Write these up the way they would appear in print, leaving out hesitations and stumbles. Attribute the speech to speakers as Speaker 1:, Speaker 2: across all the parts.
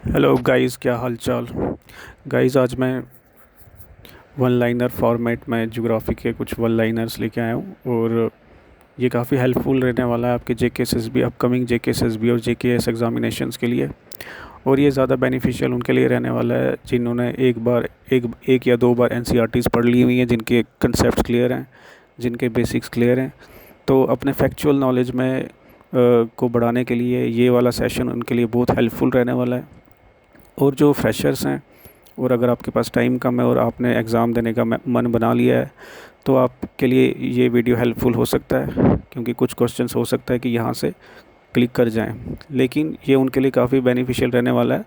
Speaker 1: Hello guys, क्या हाल चाल। Guys, आज मैं वन लाइनर फॉर्मेट में ज्योग्राफी के कुछ वन लाइनर्स लेके आया हूँ और ये काफ़ी हेल्पफुल रहने वाला है आपके जेकेएसएसबी, अपकमिंग जेकेएसएसबी और जेकेएस एग्जामिनेशंस के लिए। और ये ज़्यादा बेनिफिशियल उनके लिए रहने वाला है जिन्होंने एक या दो बार एनसीईआरटीज़ पढ़ ली हुई हैं, जिनके कंसेप्ट क्लियर हैं, जिनके बेसिक्स क्लियर हैं। तो अपने फैक्चुअल नॉलेज में को बढ़ाने के लिए ये वाला सेशन उनके लिए बहुत हेल्पफुल रहने वाला है। और जो फ्रेशर्स हैं, और अगर आपके पास टाइम कम है और आपने एग्ज़ाम देने का मन बना लिया है, तो आपके लिए ये वीडियो हेल्पफुल हो सकता है, क्योंकि कुछ क्वेश्चंस हो सकता है कि यहाँ से क्लिक कर जाएं। लेकिन ये उनके लिए काफ़ी बेनिफिशियल रहने वाला है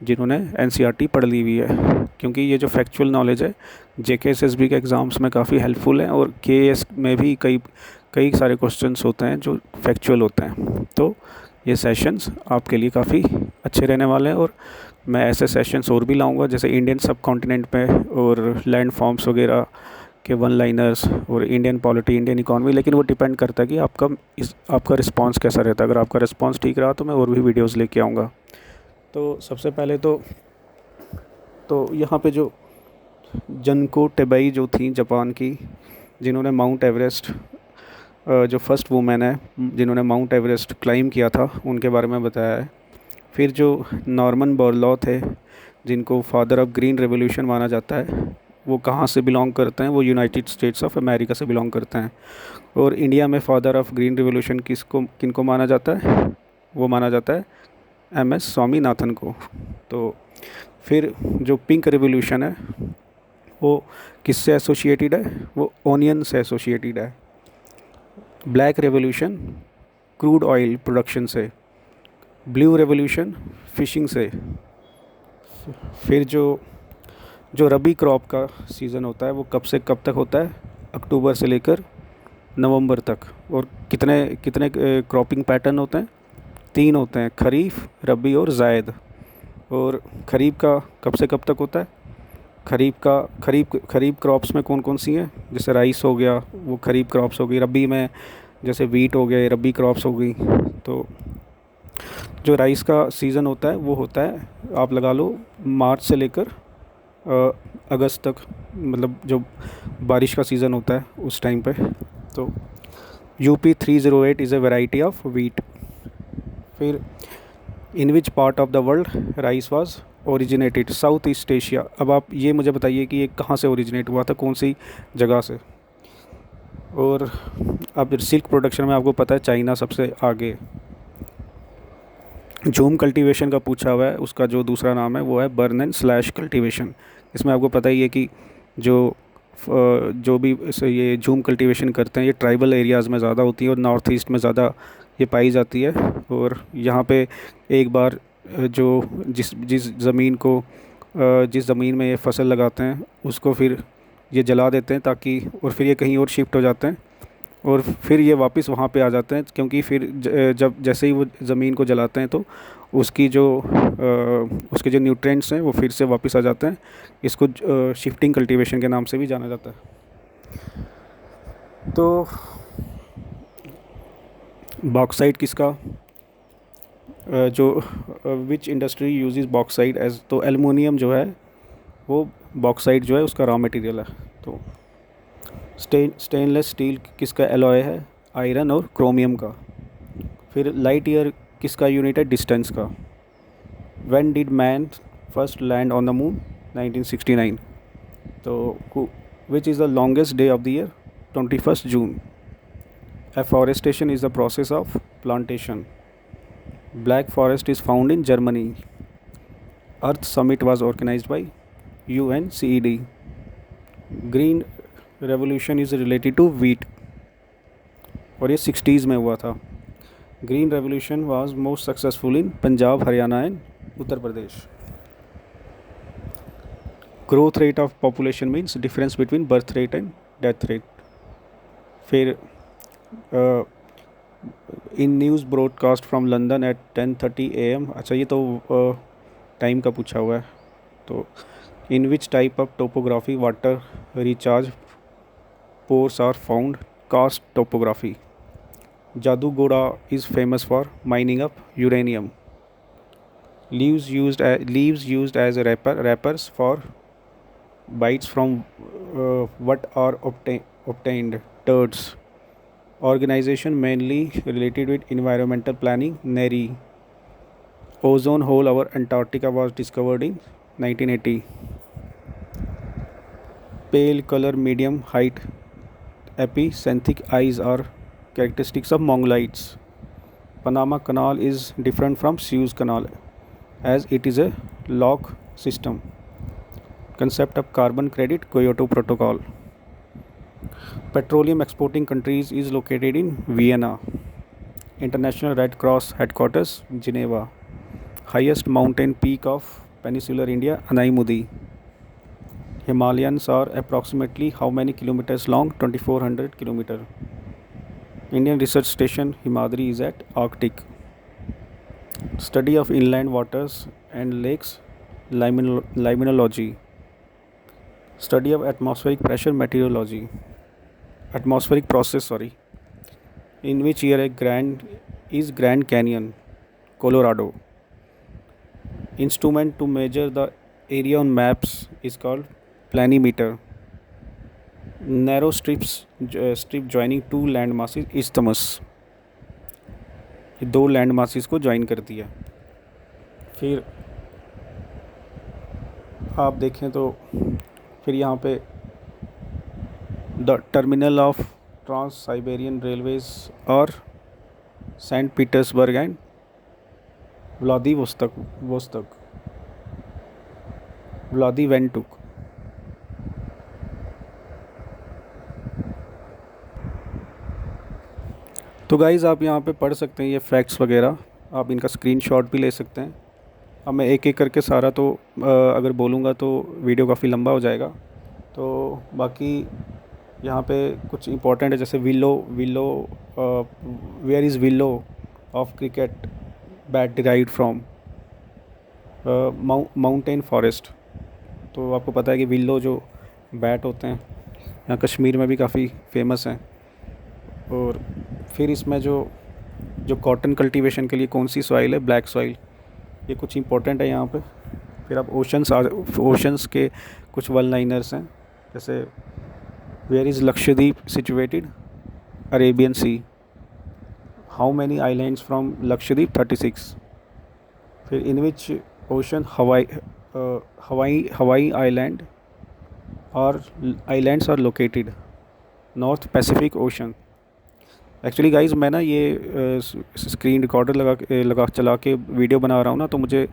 Speaker 1: जिन्होंने एनसीईआरटी पढ़ ली हुई है, क्योंकि ये जो फैक्चुअल नॉलेज है जेकेएसएसबी के एग्ज़ाम्स में काफ़ी हेल्पफुल है, और केएएस में भी कई कई सारे क्वेश्चंस होते हैं जो फैक्चुअल होते हैं। तो ये सेशंस आपके लिए काफ़ी अच्छे रहने वाले हैं, और मैं ऐसे सेशंस और भी लाऊंगा, जैसे इंडियन सब कॉन्टिनेंट पे और लैंड फॉर्म्स वगैरह के वन लाइनर्स और इंडियन पॉलिटी, इंडियन इकॉनमी। लेकिन वो डिपेंड करता है कि आपका रिस्पांस कैसा रहता है। अगर आपका रिस्पांस ठीक रहा तो मैं और भी वीडियोस लेके आऊँगा। तो सबसे पहले तो यहाँ पे जो जनको टेबई जो थी जापान की, जिन्होंने माउंट एवरेस्ट, जो फर्स्ट वुमेन है जिन्होंने माउंट एवरेस्ट क्लाइम किया था, उनके बारे में बताया है। फिर जो नॉर्मन बोरलॉ थे, जिनको फादर ऑफ ग्रीन रेवोल्यूशन माना जाता है, वो कहाँ से बिलोंग करते हैं? वो यूनाइटेड स्टेट्स ऑफ अमेरिका से बिलोंग करते हैं। और इंडिया में फादर ऑफ ग्रीन रेवोल्यूशन किनको माना जाता है? वो माना जाता है एमएस स्वामीनाथन को। तो फिर जो पिंक रेवोल्यूशन है वो किससे एसोसिएटेड है? वो ओनियन से एसोसिएटेड है। Black revolution crude oil production से। ब्लू रेवोल्यूशन फिशिंग से। फिर जो जो रबी क्रॉप का सीज़न होता है वो कब से कब तक होता है? अक्टूबर से लेकर नवंबर तक। और कितने कितने क्रॉपिंग पैटर्न होते हैं? तीन होते हैं, खरीफ, रबी और जायद। और खरीफ का कब से कब तक होता है? खरीफ क्रॉप्स में कौन कौन सी हैं? जैसे राइस हो गया, वो खरीफ क्रॉप्स हो गई। रबी में जैसे वीट हो गया, ये रबी क्रॉप्स हो गई। तो जो राइस का सीज़न होता है वो होता है, आप लगा लो, मार्च से लेकर अगस्त तक, मतलब जो बारिश का सीज़न होता है उस टाइम पे। तो UP 308 is a variety of wheat. फिर in which part of the world rice was originated? South east Asia. अब आप ये मुझे बताइए कि ये कहाँ से ओरिजिनेट हुआ था, कौन सी जगह से? और अब सिल्क प्रोडक्शन में आपको पता है चाइना सबसे आगे। जूम कल्टीवेशन का पूछा हुआ है, उसका जो दूसरा नाम है वो है बर्न एंड स्लैश कल्टीवेशन। इसमें आपको पता ही है कि जो जो भी ये जूम कल्टीवेशन करते हैं, ये ट्राइबल एरियाज़ में ज़्यादा होती है और नॉर्थ ईस्ट में ज़्यादा ये पाई जाती है। और यहाँ पे एक बार जो जिस ज़मीन में ये फसल लगाते हैं उसको फिर ये जला देते हैं, ताकि, और फिर ये कहीं और शिफ्ट हो जाते हैं, और फिर ये वापस वहाँ पे आ जाते हैं, क्योंकि फिर जब जैसे ही वो ज़मीन को जलाते हैं तो उसके जो न्यूट्रिएंट्स हैं वो फिर से वापस आ जाते हैं। इसको शिफ्टिंग कल्टीवेशन के नाम से भी जाना जाता है। तो बॉक्साइट किसका, जो which industry uses bauxite as, तो एलुमिनियम जो है वो बॉक्साइट जो है उसका रॉ मटेरियल है। तो स्टेनलेस स्टील किसका एलॉय है? आयरन और क्रोमियम का। फिर लाइट ईयर किसका यूनिट है? डिस्टेंस का। When did man first land on the moon? 1969। तो which is the longest day of the year? 21 June. Afforestation is the process of plantation. Black forest is found in Germany. Earth summit was organised by UNCED। Green revolution is related to wheat, और ये 60s में हुआ था। Green revolution was most successful in Punjab, Haryana and Uttar Pradesh. Growth rate of population means difference between birth rate and death rate. फिर in news broadcast from London at 10:30 AM। अच्छा, ये तो time का पूछा हुआ है। तो in which type of topography water recharge pores are found? Karst topography. Jaduguda is famous for mining of uranium. Leaves used as a wrappers for bites from what are obtained. Turds. Organization mainly related with environmental planning. NERI. Ozone hole over Antarctica was discovered in 1980. Pale color, medium height, epicenthic eyes are characteristics of Mongolites. Panama Canal is different from Suez Canal as it is a lock system. Concept of carbon credit, Kyoto Protocol. Petroleum exporting countries is located in Vienna. International Red Cross headquarters, Geneva. Highest mountain peak of peninsular India, Anaimudi. Himalayas are approximately how many kilometers long? 2400 kilometers. Indian Research Station Himadri is at Arctic. Study of inland waters and lakes, limnology. Study of atmospheric pressure, meteorology. Atmospheric process, sorry. In which year is Grand Canyon, Colorado. Instrument to measure the area on maps is called planimeter. Narrow strip joining two land masses, isthmus. ये दो land masses को join करती है. फिर आप देखें तो फिर यहाँ पे the terminal of trans Siberian railways और सेंट पीटर्सबर्ग एंड व्लादिवेंटुक. तो गाइज़ आप यहाँ पे पढ़ सकते हैं ये फैक्ट्स वगैरह, आप इनका स्क्रीनशॉट भी ले सकते हैं. अब मैं एक एक करके सारा तो अगर बोलूँगा तो वीडियो काफ़ी लंबा हो जाएगा. तो बाकी यहाँ पे कुछ इंपॉर्टेंट है, जैसे willow where is willow of cricket bat derived from mountain forest. तो आपको पता है कि विलो जो बैट होते हैं यहाँ कश्मीर में भी काफ़ी फेमस हैं. और फिर इसमें जो कॉटन कल्टीवेशन के लिए कौन सी सॉइल है? Black soil. ये कुछ इंपॉर्टेंट है यहाँ पे. फिर आप ओशंस के कुछ वन लाइनर्स हैं, जैसे where is Lakshadweep situated? Arabian sea. How many islands from Lakshadweep? 36. फिर in which ocean Hawaii island और islands are located? North Pacific ocean. Actually guys मैं ना ये स्क्रीन रिकॉर्डर लगा चला के वीडियो बना रहा हूँ ना, तो मुझे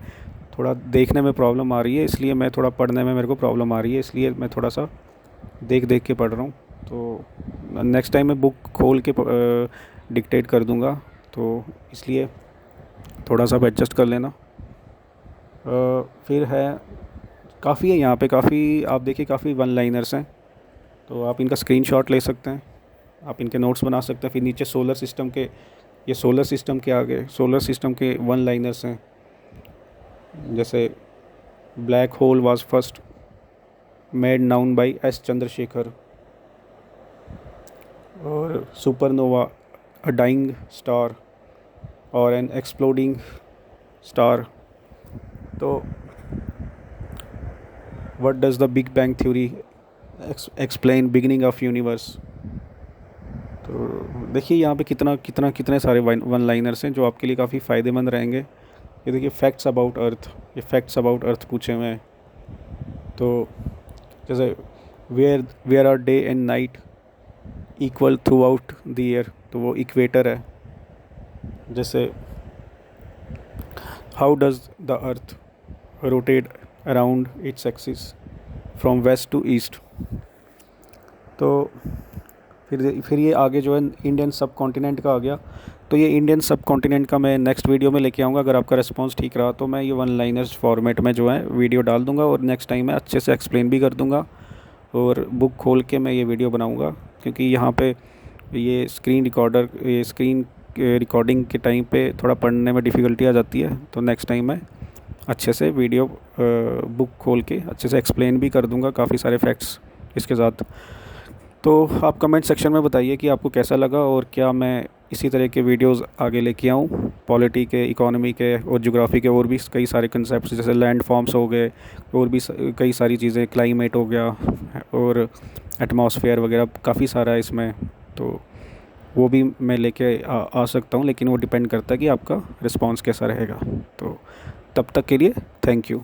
Speaker 1: थोड़ा देखने में प्रॉब्लम आ रही है, इसलिए मैं थोड़ा पढ़ने में मेरे को प्रॉब्लम आ रही है, इसलिए मैं थोड़ा सा देख के पढ़ रहा हूँ. तो नेक्स्ट टाइम मैं बुक खोल के डिक्टेट कर दूँगा, तो इसलिए थोड़ा सा एडजस्ट कर लेना. फिर है काफ़ी है यहाँ पे, काफ़ी आप देखिए काफ़ी वन लाइनर्स हैं, तो आप इनका स्क्रीनशॉट ले सकते हैं, आप इनके नोट्स बना सकते हैं. फिर नीचे सोलर सिस्टम के आगे सोलर सिस्टम के वन लाइनर्स हैं, जैसे black hole was first made noun by S Chandrashekhar. और सुपरनोवा अ डाइंग स्टार और एन एक्सप्लोडिंग स्टार. तो what does the big bang theory explain beginning of universe? तो देखिए यहाँ पे कितने सारे वन लाइनर्स हैं जो आपके लिए काफ़ी फ़ायदेमंद रहेंगे. ये देखिए फैक्ट्स अबाउट अर्थ पूछे हुए हैं. तो जैसे where are day and night equal throughout the year? तो वो इक्वेटर है. जैसे how does the earth rotate around its axis from west to east? तो फिर ये आगे जो है इंडियन सब कॉन्टिनेंट का आ गया. तो ये इंडियन सब कॉन्टिनेंट का मैं नेक्स्ट वीडियो में लेके आऊँगा. अगर आपका रिस्पांस ठीक रहा तो मैं ये वन लाइनर्स फॉर्मेट में जो है वीडियो डाल दूँगा, और नेक्स्ट टाइम मैं अच्छे से एक्सप्लेन भी कर दूँगा, और बुक खोल के मैं ये वीडियो बनाऊँगा. क्योंकि यहाँ पे ये स्क्रीन रिकॉर्डिंग के टाइम पे थोड़ा पढ़ने में डिफ़िकल्टी आ जाती है. तो नेक्स्ट टाइम मैं अच्छे से वीडियो बुक खोल के अच्छे से एक्सप्लेन भी कर दूँगा, काफ़ी सारे फैक्ट्स इसके साथ. तो आप कमेंट सेक्शन में बताइए कि आपको कैसा लगा, और क्या मैं इसी तरह के वीडियोस आगे लेके आऊँ, पॉलिटी के, इकोनॉमी के और ज्योग्राफी के, और भी कई सारे कंसेप्ट जैसे लैंड फॉर्म्स हो गए, और भी कई सारी चीज़ें, क्लाइमेट हो गया और एटमॉस्फेयर वगैरह, काफ़ी सारा है इसमें। तो वो भी मैं लेके आ सकता हूँ, लेकिन वो डिपेंड करता है कि आपका रिस्पॉन्स कैसा रहेगा। तो तब तक के लिए थैंक यू।